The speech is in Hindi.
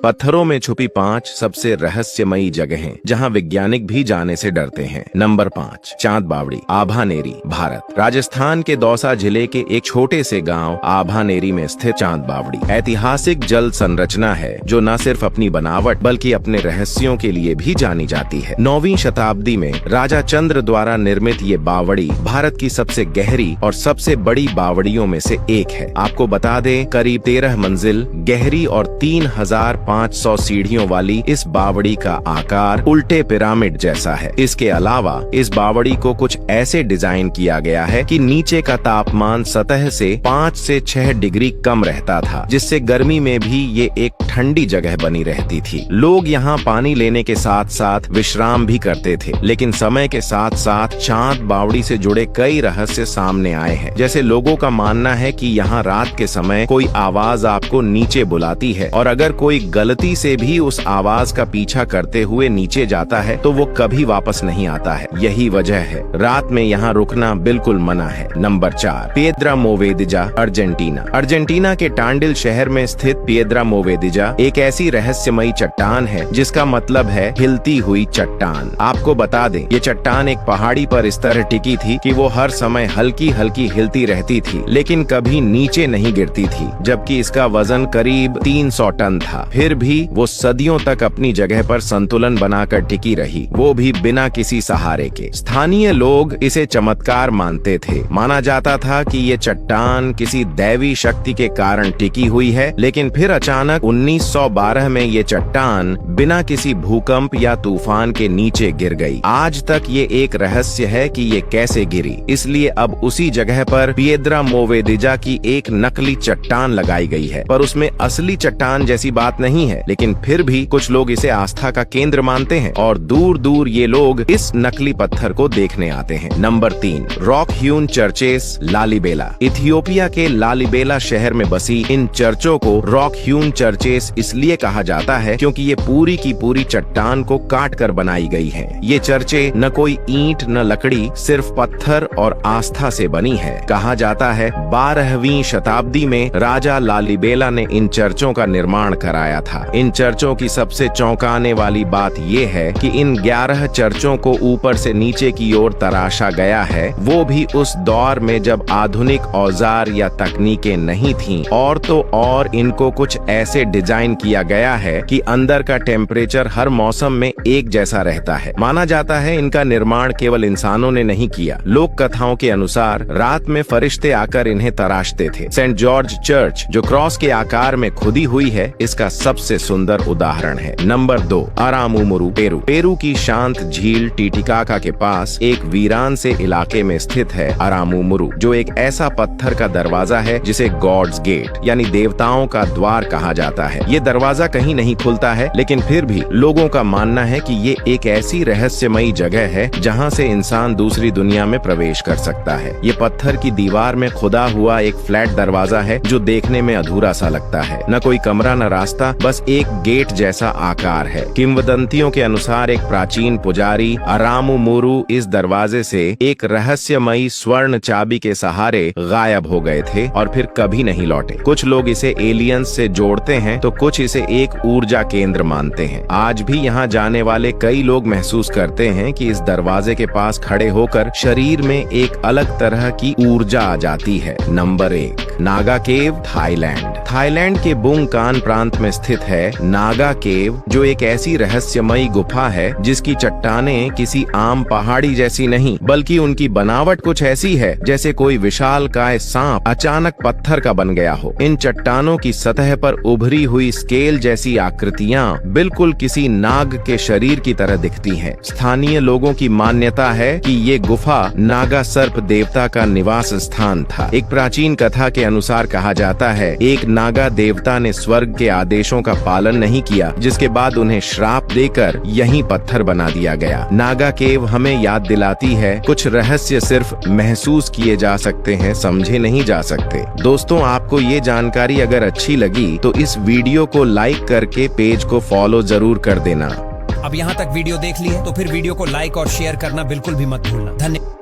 पत्थरों में छुपी 5 सबसे रहस्यमयी जगहें जहां वैज्ञानिक भी जाने से डरते हैं। नंबर 5, चांद बावड़ी, आभानेरी, भारत। राजस्थान के दौसा जिले के एक छोटे से गांव आभानेरी में स्थित चांद बावड़ी ऐतिहासिक जल संरचना है जो न सिर्फ अपनी बनावट बल्कि अपने रहस्यों के लिए भी जानी जाती है। 9वीं शताब्दी में राजा चंद्र द्वारा निर्मित ये बावड़ी भारत की सबसे गहरी और सबसे बड़ी बावड़ियों में से एक है। आपको बता दें, करीब 13 मंजिल गहरी और 3500 सीढ़ियों वाली इस बावड़ी का आकार उल्टे पिरामिड जैसा है। इसके अलावा इस बावड़ी को कुछ ऐसे डिजाइन किया गया है कि नीचे का तापमान सतह से 5 से 6 डिग्री कम रहता था, जिससे गर्मी में भी ये एक ठंडी जगह बनी रहती थी। लोग यहाँ पानी लेने के साथ साथ विश्राम भी करते थे। लेकिन समय के साथ साथ चांद बावड़ी से जुड़े कई रहस्य सामने आए हैं। जैसे लोगों का मानना है कि यहाँ रात के समय कोई आवाज आपको नीचे बुलाती है और अगर कोई गलती से भी उस आवाज का पीछा करते हुए नीचे जाता है तो वो कभी वापस नहीं आता है। यही वजह है रात में यहाँ रुकना बिल्कुल मना है। Number 4, Piedra Movediza, Argentina. Argentina के टांडिल शहर में स्थित पिएद्रा मोवेदिजा एक ऐसी रहस्यमयी चट्टान है जिसका मतलब है हिलती हुई चट्टान। आपको बता दें, ये चट्टान एक पहाड़ी पर इस तरह टिकी थी कि वो हर समय हल्की हल्की हिलती रहती थी, लेकिन कभी नीचे नहीं गिरती थी, जबकि इसका वजन करीब 300 टन था। फिर भी वो सदियों तक अपनी जगह पर संतुलन बनाकर टिकी रही, वो भी बिना किसी सहारे के। स्थानीय लोग इसे चमत्कार मानते थे। माना जाता था कि ये चट्टान किसी दैवी शक्ति के कारण टिकी हुई है, लेकिन फिर अचानक 1912 में ये चट्टान बिना किसी भूकंप या तूफान के नीचे गिर गई। आज तक ये एक रहस्य है कि ये कैसे गिरी, इसलिए अब उसी जगह पर पिएद्रा मोवेदिजा की एक नकली चट्टान लगाई गई है, पर उसमें असली चट्टान जैसी बात नहीं है। लेकिन फिर भी कुछ लोग इसे आस्था का केंद्र मानते हैं और दूर दूर ये लोग इस नकली पत्थर को देखने आते हैं। Number 3, rock hewn churches, Lalibela. Ethiopia के लालीबेला शहर में बसी इन चर्चों को रॉक ह्यून चर्चेस इसलिए कहा जाता है क्योंकि ये पूरी की पूरी चट्टान को काट कर बनाई गई है। ये चर्चे न कोई ईंट न लकड़ी, सिर्फ पत्थर और आस्था से बनी है। कहा जाता है 12वीं शताब्दी में राजा लालीबेला ने इन चर्चों का निर्माण कराया था। इन चर्चों की सबसे चौंकाने वाली बात ये है कि इन 11 चर्चों को ऊपर से नीचे की ओर तराशा गया है, वो भी उस दौर में जब आधुनिक औजार या तकनीकें नहीं थीं। और तो और इनको कुछ ऐसे डिजाइन किया गया है कि अंदर का टेम्परेचर हर मौसम में एक जैसा रहता है। माना जाता है इनका निर्माण केवल इंसानों ने नहीं किया। लोक कथाओं के अनुसार रात में फरिश्ते आकर इन्हें तराशते थे। सेंट जॉर्ज चर्च जो क्रॉस के आकार में खुदी हुई है, इसका सबसे सुंदर उदाहरण है। Number 2, अरामुमुरु, Peru. पेरू की शांत झील टिटिकाका के पास एक वीरान से इलाके में स्थित है अरामुमुरु, जो एक ऐसा पत्थर का दरवाजा है जिसे गॉड्स गेट यानी देवताओं का द्वार कहा जाता है। ये दरवाजा कहीं नहीं खुलता है, लेकिन फिर भी लोगों का मानना है कि ये एक ऐसी रहस्यमयी जगह है जहाँ से इंसान दूसरी दुनिया में प्रवेश कर सकता है। ये पत्थर की दीवार में खुदा हुआ एक फ्लैट दरवाजा है जो देखने में अधूरा सा लगता है। न कोई कमरा न रास्ता, बस एक गेट जैसा आकार है। किंवदंतियों के अनुसार एक प्राचीन पुजारी अरामुमुरु इस दरवाजे से एक रहस्यमयी स्वर्ण चाबी के सहारे गायब हो गए थे और फिर कभी नहीं लौटे। कुछ लोग इसे एलियंस से जोड़ते हैं तो कुछ इसे एक ऊर्जा केंद्र मानते हैं। आज भी यहाँ जाने वाले कई लोग महसूस करते हैं कि इस दरवाजे के पास खड़े होकर शरीर में एक अलग तरह की ऊर्जा आ जाती है। नंबर 1, नागा केव, थाईलैंड। थाईलैंड के बुंगकान प्रांत में स्थित है नागा केव, जो एक ऐसी रहस्यमयी गुफा है जिसकी चट्टानें किसी आम पहाड़ी जैसी नहीं, बल्कि उनकी बनावट कुछ ऐसी है जैसे कोई विशालकाय सांप अचानक पत्थर का बन गया हो। इन चट्टानों की सतह पर उभरी हुई स्केल जैसी आकृतियां बिल्कुल किसी नाग के शरीर की तरह दिखती हैं। स्थानीय लोगों की मान्यता है कि ये गुफा नागा सर्प देवता का निवास स्थान था। एक प्राचीन कथा के अनुसार कहा जाता है एक नागा देवता ने स्वर्ग के आदेशों का पालन नहीं किया, जिसके बाद उन्हें श्राप देकर यहीं पत्थर बना दिया गया। नागा केव हमें याद दिलाती है कुछ रहस्य सिर्फ महसूस किए जा सकते हैं, समझे नहीं जा सकते। दोस्तों, आपको ये जानकारी अगर अच्छी लगी तो इस वीडियो को लाइक करके पेज को फॉलो जरूर कर देना। अब यहाँ तक वीडियो देख ली है तो फिर वीडियो को लाइक और शेयर करना बिल्कुल भी मत भूलना। धन्यवाद।